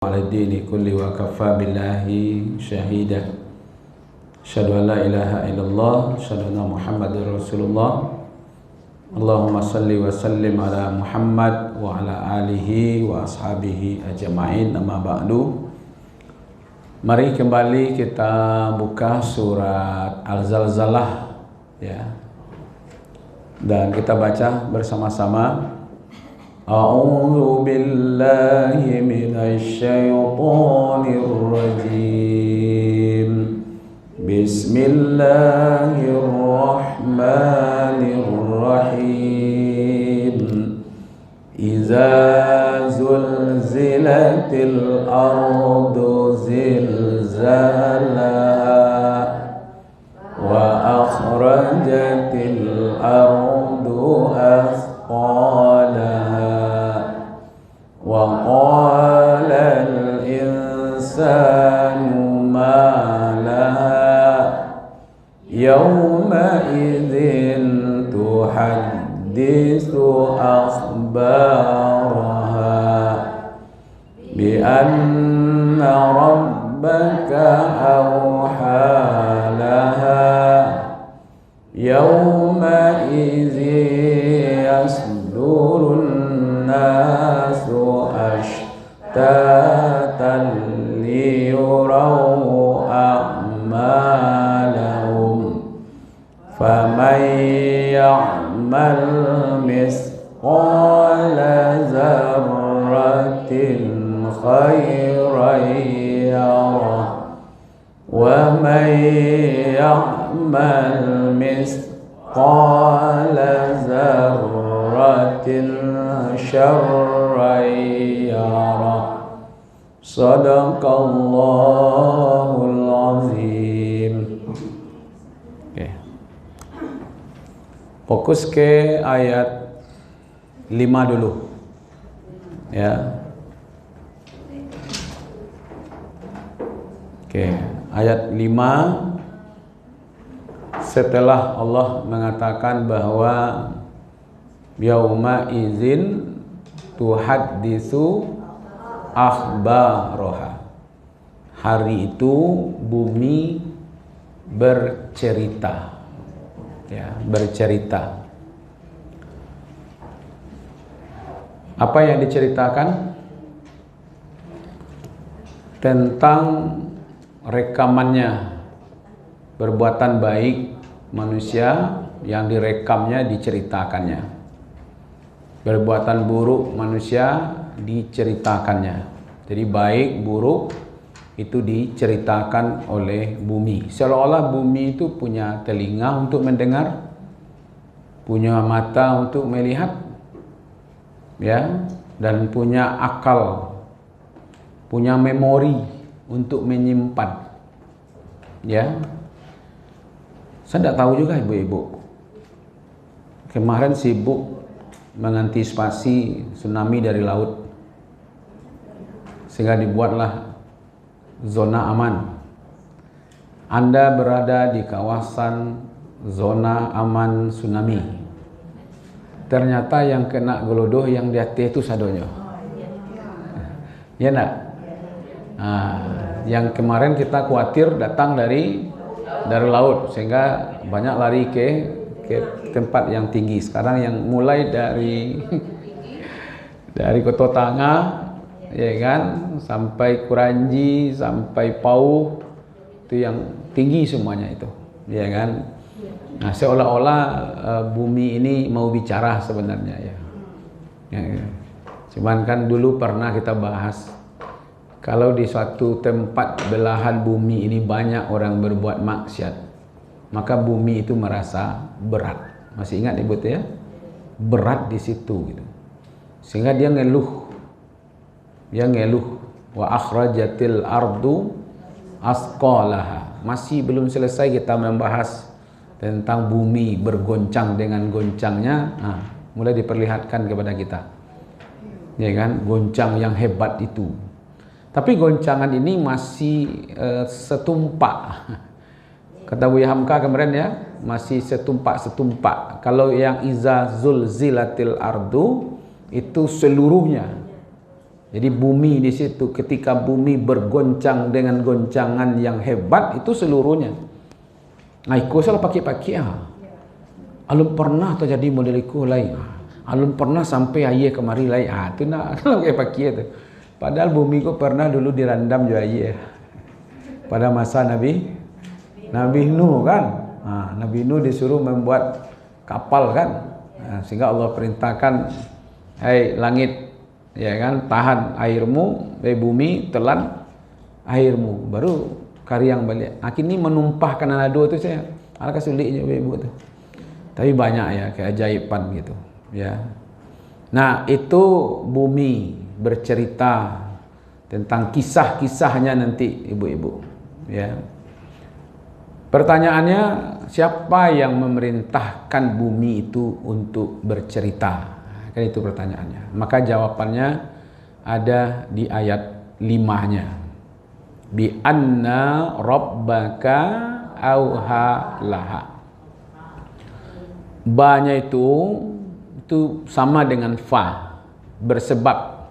على الدين كله وكفى بالله شهيدا أشهد أن لا إله إلا الله أشهد أن محمد رسول الله اللهم صل وسلم على محمد وعلى آله وأصحابه أجمعين أما بعد. Mari kembali kita buka surat Al-Zalzalah ya. Dan kita baca bersama-sama. A'udzu billahi minasy syaithanir rajim. Bismillahirrahmanirrahim. Iza zulzilatil ardu zilzalaha wa akhrajatil ardu athqalaha wa qala al-insanu ma laha yawma idzin tuhaddisu akhbaraha bi anna rabbaka awha laha yawma idzin yasdurun nasu ashtatan liyuraw a'malahum faman ya'mal misqala zarratin khairan yarah wa man ya'mal misqala zarratin syarran yarah. Sadaqallahul azim. Okay. Fokus ke ayat 5 dulu. Ya. Oke, ayat 5 setelah Allah mengatakan bahwa yauma izin tuhaddisu akhbaraha. Hari itu bumi bercerita. Ya, bercerita. Apa yang diceritakan? Tentang rekamannya perbuatan baik manusia yang direkamnya diceritakannya, perbuatan buruk manusia diceritakannya. Jadi baik buruk itu diceritakan oleh bumi, seolah-olah bumi itu punya telinga untuk mendengar, punya mata untuk melihat ya, dan punya akal, punya memori untuk menyimpan. Ya, saya tidak tahu juga ibu-ibu. Kemarin sibuk mengantisipasi tsunami dari laut, sehingga dibuatlah zona aman. Anda berada di kawasan zona aman tsunami. Ternyata yang kena gelodoh yang di atas itu sadonyo. Ya nak? Yang kemarin kita khawatir datang dari laut, sehingga banyak lari ke tempat yang tinggi. Sekarang yang mulai dari Kota Tangah ya kan, sampai Kuranji, sampai Pauh, itu yang tinggi semuanya itu ya kan. Nah, seolah-olah bumi ini mau bicara sebenarnya ya. Cuman kan dulu pernah kita bahas, kalau di suatu tempat belahan bumi ini banyak orang berbuat maksiat, maka bumi itu merasa berat. Masih ingat ibu ya? Berat di situ gitu. Sehingga dia ngeluh. Wa akhrajatil ardu asqalaha. Masih belum selesai kita membahas tentang bumi bergoncang dengan goncangnya. Nah, mulai diperlihatkan kepada kita. Ya kan? Goncang yang hebat itu. Tapi goncangan ini masih setumpak. Kata Buya Hamka kemarin ya, masih setumpak-setumpak. Kalau yang iza zulzilatil ardu itu seluruhnya. Jadi bumi di situ, ketika bumi bergoncang dengan goncangan yang hebat, itu seluruhnya. Nah, ikut salah pakai-pakai alun pernah terjadi model ikut lain. Alun pernah sampai ayah kemari lain. Itu nak kalau pakai itu. Padahal bumi ko pernah dulu dirandam juga ayah. Pada masa Nabi Nuh kan. Nabi Nuh disuruh membuat kapal kan. Sehingga Allah perintahkan, hai langit, ya kan, tahan airmu, bumi telan airmu, baru karyang balik. Akhirnya menumpahkan anak dua itu saya, alangkah sulitnya ibu itu. Tapi banyak ya keajaiban gitu, ya. Nah, itu bumi bercerita tentang kisah-kisahnya nanti ibu-ibu, ya. Pertanyaannya, siapa yang memerintahkan bumi itu untuk bercerita? Kan itu pertanyaannya. Maka jawabannya ada di ayat 5-nya. Bi anna rabbaka auha laha. Ba-nya itu sama dengan fa, bersebab.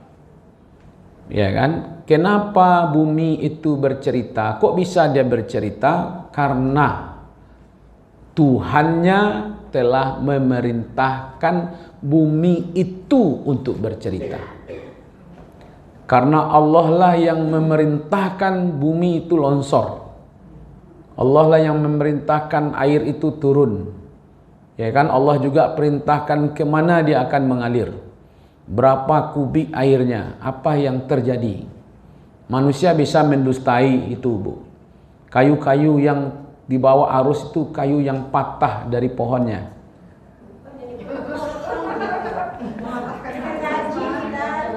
Ya kan? Kenapa bumi itu bercerita? Kok bisa dia bercerita? Karena Tuhannya telah memerintahkan bumi itu untuk bercerita. Karena Allah lah yang memerintahkan bumi itu longsor. Allah lah yang memerintahkan air itu turun. Ya kan, Allah juga perintahkan kemana dia akan mengalir. Berapa kubik airnya, apa yang terjadi. Manusia bisa mendustai itu, Bu. Kayu-kayu yang dibawa arus itu kayu yang patah dari pohonnya.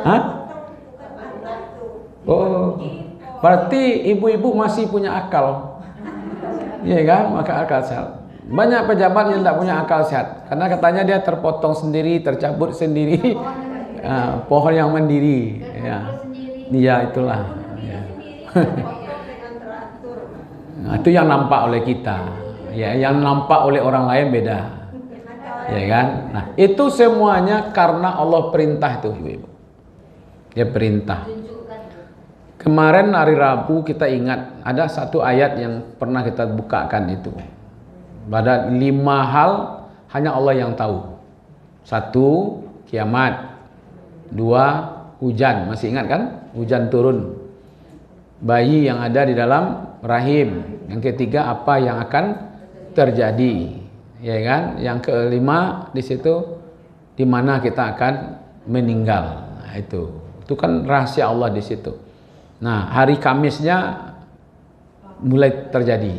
Hah? Oh, berarti ibu-ibu masih punya akal. Iya kan? Maka akal sehat. Banyak pejabat yang tidak punya akal sehat karena katanya dia terpotong sendiri, tercabut sendiri. Pohon yang mandiri. Ya, ya itulah. Ya. Nah, itu yang nampak oleh kita. Ya, yang nampak oleh orang lain beda. Ya kan? Nah, itu semuanya karena Allah perintah itu, ibu-ibu. Dia perintah. Kemarin hari Rabu kita ingat ada satu ayat yang pernah kita bukakan itu. Pada 5 hal hanya Allah yang tahu. 1, kiamat. 2, hujan. Masih ingat kan? Hujan turun. Bayi yang ada di dalam rahim. Yang ketiga, apa yang akan terjadi. Ya kan? Yang kelima di situ di mana kita akan meninggal. Nah, itu kan rahasia Allah di situ. Nah, hari Kamisnya mulai terjadi.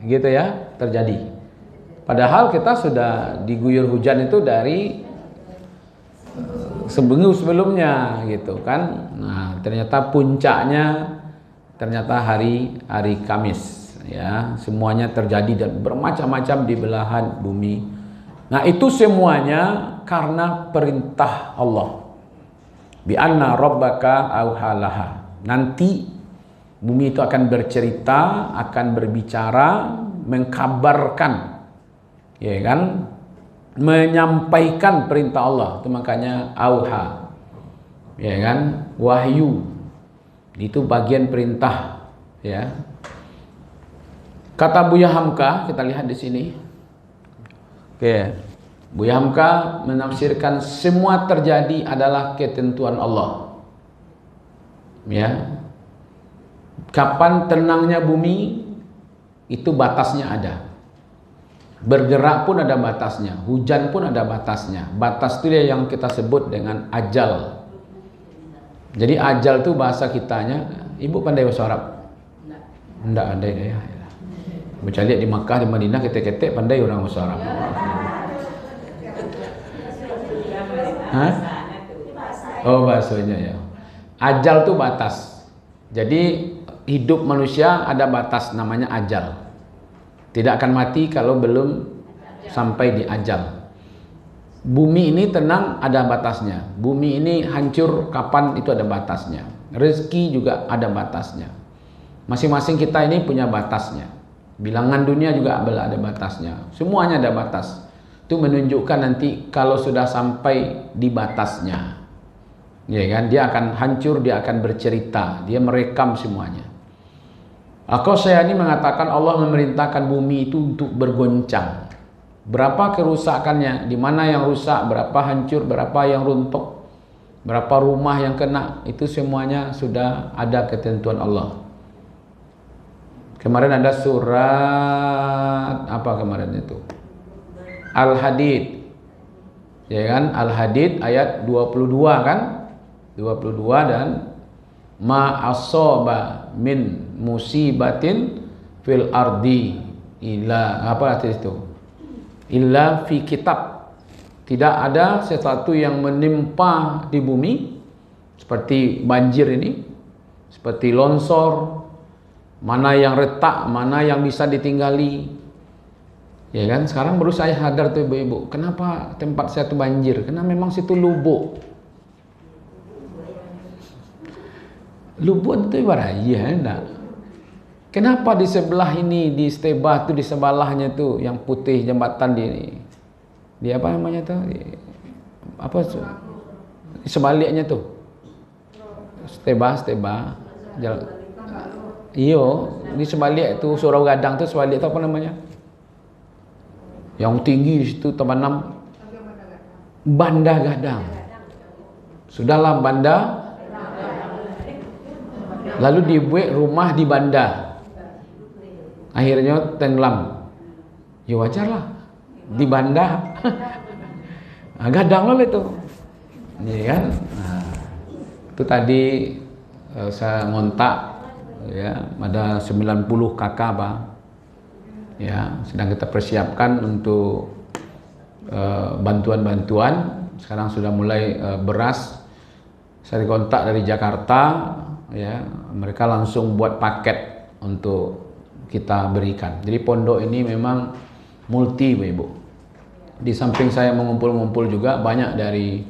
Gitu ya, terjadi. Padahal kita sudah diguyur hujan itu dari seminggu sebelumnya gitu kan. Nah, ternyata puncaknya ternyata hari Kamis ya. Semuanya terjadi dan bermacam-macam di belahan bumi. Nah, itu semuanya karena perintah Allah. Bi anna rabbaka auhalaha. Nanti bumi itu akan bercerita, akan berbicara, mengkabarkan, ya kan, menyampaikan perintah Allah. Itu makanya auha, ya kan, wahyu. Itu bagian perintah, ya. Kata Buya Hamka, kita lihat di sini. Oke, Buya Hamka menafsirkan semua terjadi adalah ketentuan Allah. Ya. Kapan tenangnya bumi, itu batasnya ada. Bergerak pun ada batasnya, hujan pun ada batasnya. Batas itu yang kita sebut dengan ajal. Jadi ajal itu bahasa kitanya. Ibu pandai bahasa Arab? Enggak ada ya. Baca lihat di Makkah, di Madinah, ketek-ketek pandai orang bahasa Arab. Hah? Oh, bahasanya ya. Ajal itu batas. Jadi hidup manusia ada batas, namanya ajal. Tidak akan mati kalau belum sampai di ajal. Bumi ini tenang, ada batasnya. Bumi ini hancur kapan, itu ada batasnya. Rezeki juga ada batasnya. Masing-masing kita ini punya batasnya. Bilangan dunia juga ada batasnya. Semuanya ada batas. Itu menunjukkan nanti kalau sudah sampai di batasnya, Ya kan, dia akan hancur, dia akan bercerita, dia merekam semuanya. Al-Qasyani mengatakan Allah memerintahkan bumi itu untuk bergoncang. Berapa kerusakannya, di mana yang rusak, berapa hancur, berapa yang runtuh, berapa rumah yang kena, itu semuanya sudah ada ketentuan Allah. Kemarin ada surat apa kemarin itu? Al-Hadid. Ya kan? Al-Hadid ayat 22 kan? 22 dan ma asaba min musibatin fil ardi illa apa arti itu? Illa fi kitab. Tidak ada sesuatu yang menimpa di bumi seperti banjir ini, seperti longsor, mana yang retak, mana yang bisa ditinggali. Ya kan, sekarang baru saya sadar tuh ibu-ibu, kenapa tempat saya tuh banjir? Karena memang situ lubuk. Lubuk itu ibarat ya, enggak. Kenapa di sebelah ini, di Stebah tuh, di sebelahnya tuh yang putih jembatan di apa namanya tuh? Apa di sebaliknya tuh? Stebah. Iyo, di sebalik itu Surau Gadang tuh sebalik itu apa namanya? Yang tinggi di situ Tabanam Banda Gadang. Sudahlah Banda. Lalu dibuat rumah di Banda. Akhirnya tenggelam. Ya wajarlah. Di Banda. Gadang lah itu. Iya kan? Nah, itu tadi saya ngontak ya, ada 90 kakak Pak. Ya, sedang kita persiapkan untuk bantuan-bantuan. Sekarang sudah mulai beras. Saya dikontak dari Jakarta, ya, mereka langsung buat paket untuk kita berikan. Jadi pondok ini memang multi, Ibu. Di samping saya mengumpul-ngumpul juga banyak dari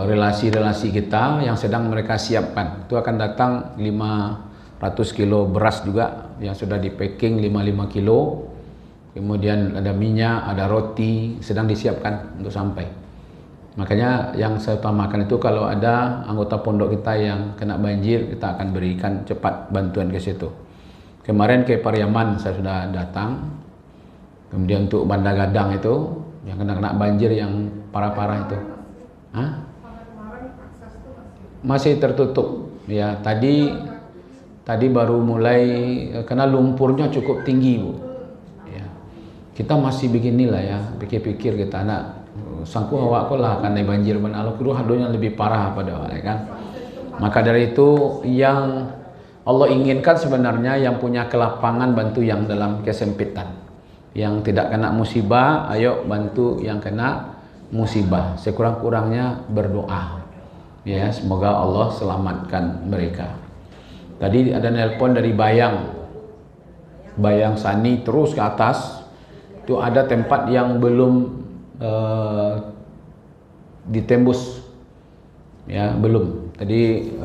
relasi-relasi kita yang sedang mereka siapkan. Itu akan datang 500 kilo beras juga yang sudah di packing 55 kilo. Kemudian ada minyak, ada roti, sedang disiapkan untuk sampai. Makanya yang saya utamakan itu kalau ada anggota pondok kita yang kena banjir, kita akan berikan cepat bantuan ke situ. Kemarin ke Pariaman saya sudah datang. Kemudian untuk Banda Gadang itu yang kena banjir yang parah-parah itu. Hah? Masih tertutup. Ya, tadi baru mulai karena lumpurnya cukup tinggi, Bu. Ya. Kita masih beginilah ya, pikir-pikir kita nak sangku awak lah akan banjir ban Allah kudu hadonya lebih parah pada awak kan. Maka dari itu yang Allah inginkan sebenarnya yang punya kelapangan bantu yang dalam kesempitan. Yang tidak kena musibah, ayo bantu yang kena musibah. Sekurang-kurangnya berdoa. Ya, semoga Allah selamatkan mereka. Tadi ada nelpon dari Bayang Sani terus ke atas. Itu ada tempat yang belum ditembus. Ya, belum. Tadi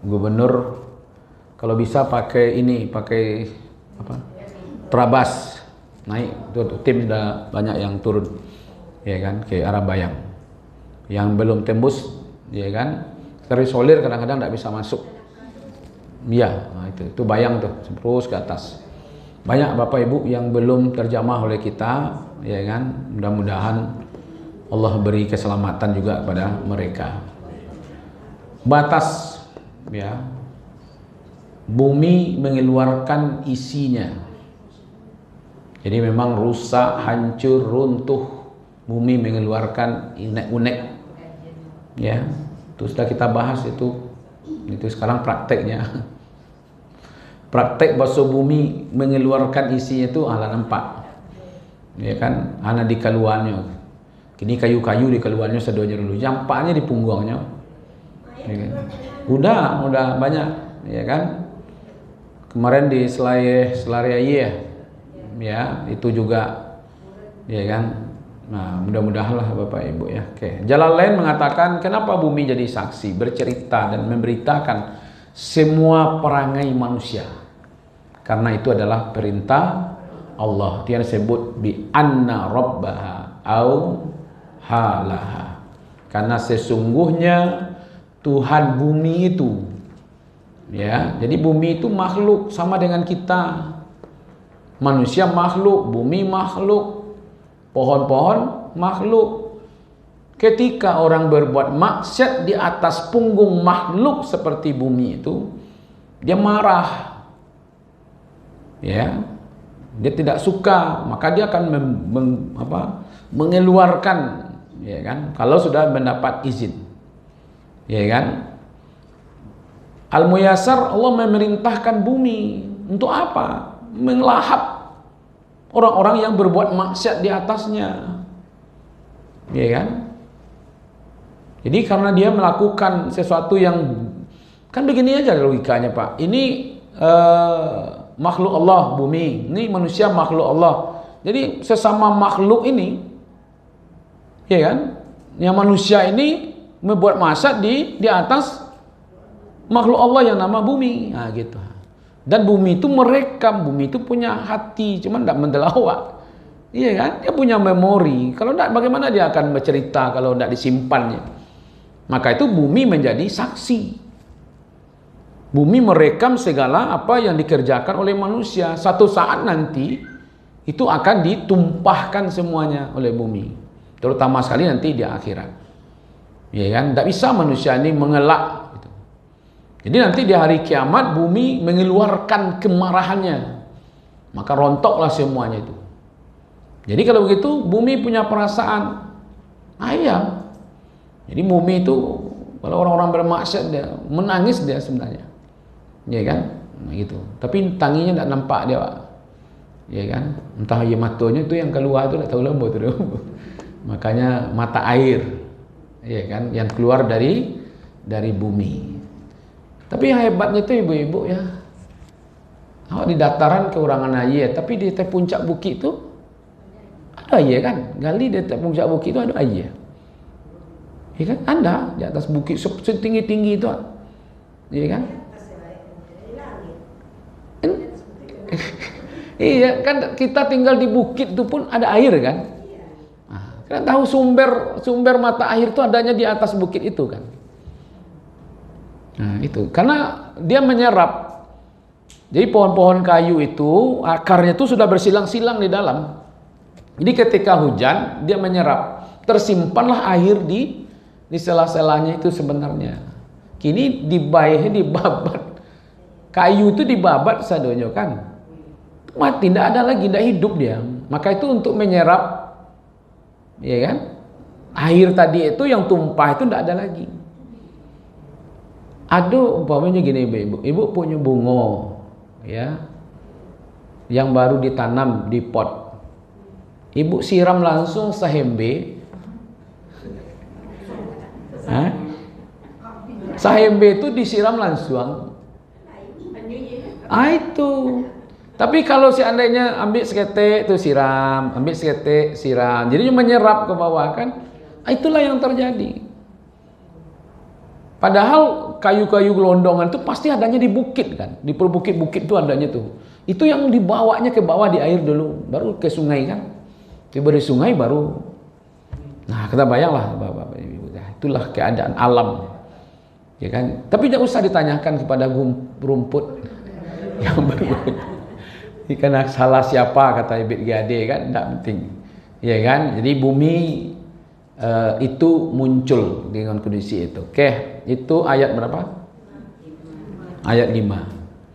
gubernur kalau bisa pakai apa? Trabas. Naik itu tim sudah banyak yang turun ya kan ke arah Bayang yang belum tembus ya kan terisolir kadang-kadang tidak bisa masuk ya. Nah, itu Bayang tuh terus ke atas banyak Bapak Ibu yang belum terjamah oleh kita ya kan. Mudah-mudahan Allah beri keselamatan juga pada mereka. Batas ya, bumi mengeluarkan isinya. Jadi memang rusak, hancur, runtuh, bumi mengeluarkan unek-unek. Ya, itu sudah kita bahas itu sekarang prakteknya. Praktek basuh bumi mengeluarkan isinya itu ala nampak. Ya kan, ana di keluarnya. Kini kayu-kayu di keluarnya sedonya dulu, jampaknya di punggungnya. Ya kan? Udah banyak, ya kan? Kemarin di Selaraya ya itu juga ya kan. Nah, mudah-mudahan lah Bapak Ibu ya. Oke. Jalalain mengatakan kenapa bumi jadi saksi, bercerita dan memberitakan semua perangai manusia. Karena itu adalah perintah Allah. Dia disebut bi anna rabbaha au halaha. Karena sesungguhnya Tuhan bumi itu, ya, jadi bumi itu makhluk sama dengan kita. Manusia makhluk, bumi makhluk, pohon-pohon makhluk. Ketika orang berbuat maksiat di atas punggung makhluk seperti bumi itu, dia marah, ya, dia tidak suka, maka dia akan mengeluarkan, ya kan, kalau sudah mendapat izin, ya kan. Al-Muyassar, Allah memerintahkan bumi untuk apa? Melahap orang-orang yang berbuat maksiat di atasnya, ya kan. Jadi karena dia melakukan sesuatu yang, kan begini aja logikanya Pak, ini makhluk Allah bumi, ini manusia makhluk Allah. Jadi sesama makhluk ini, ya kan, yang manusia ini membuat maksiat di atas makhluk Allah yang nama bumi, nah gitu. Dan bumi itu merekam, bumi itu punya hati, cuman tidak mendelawak, iya kan? Dia punya memori. Kalau tidak, bagaimana dia akan bercerita kalau tidak disimpannya? Maka itu bumi menjadi saksi. Bumi merekam segala apa yang dikerjakan oleh manusia. Satu saat nanti itu akan ditumpahkan semuanya oleh bumi, terutama sekali nanti di akhirat, ya kan? Tidak bisa manusia ini mengelak. Jadi nanti di hari kiamat bumi mengeluarkan kemarahannya, maka rontoklah semuanya itu. Jadi kalau begitu bumi punya perasaan ayam. Jadi bumi itu kalau orang-orang bermaksiat dia menangis dia sebenarnya, ya kan? Nah, gitu. Tapi tanginya tidak nampak dia, Pak. Ya kan? Entah ya matanya itu yang keluar itu tidak tahu lembu itu. Makanya mata air, ya kan? Yang keluar dari bumi. Tapi yang hebatnya itu ibu-ibu ya, di dataran kekurangan air, tapi di puncak bukit itu ada air kan, gali di puncak bukit itu ada air, ya kan, ada di atas bukit setinggi-tinggi itu, ya kan, iya kan, kita tinggal di bukit itu pun ada air kan, kita tahu sumber mata air itu adanya di atas bukit itu kan. Nah itu karena dia menyerap. Jadi pohon-pohon kayu itu akarnya itu sudah bersilang-silang di dalam. Jadi ketika hujan dia menyerap, tersimpanlah air di sela-selanya itu sebenarnya. Kini dibabat, kayu itu dibabat sadonyo kan, mati, tidak ada lagi, tidak hidup dia. Maka itu untuk menyerap, ya kan, air tadi itu yang tumpah itu tidak ada lagi. Ada umpamanya gini ibu punya bunga, ya, yang baru ditanam di pot, ibu siram langsung sahembe, sahembe itu disiram langsung, itu. Tapi kalau seandainya ambil seketek itu siram, ambil seketek siram, jadi menyerap ke bawah kan, itulah yang terjadi. Padahal kayu-kayu gelondongan itu pasti adanya di bukit kan, di perbukit-bukit itu adanya tuh. Itu yang dibawanya ke bawah di air dulu, baru ke sungai kan. Tiba di sungai baru. Nah, kita bayanglah Bapak Ibu, itulah keadaan alam. Ya kan? Tapi tidak usah ditanyakan kepada rumput yang berbuat. Karena salah siapa kata Ibit Gade kan, tidak penting. Ya kan? Jadi bumi itu muncul dengan kondisi itu. Oke, itu ayat berapa? Ayat 5.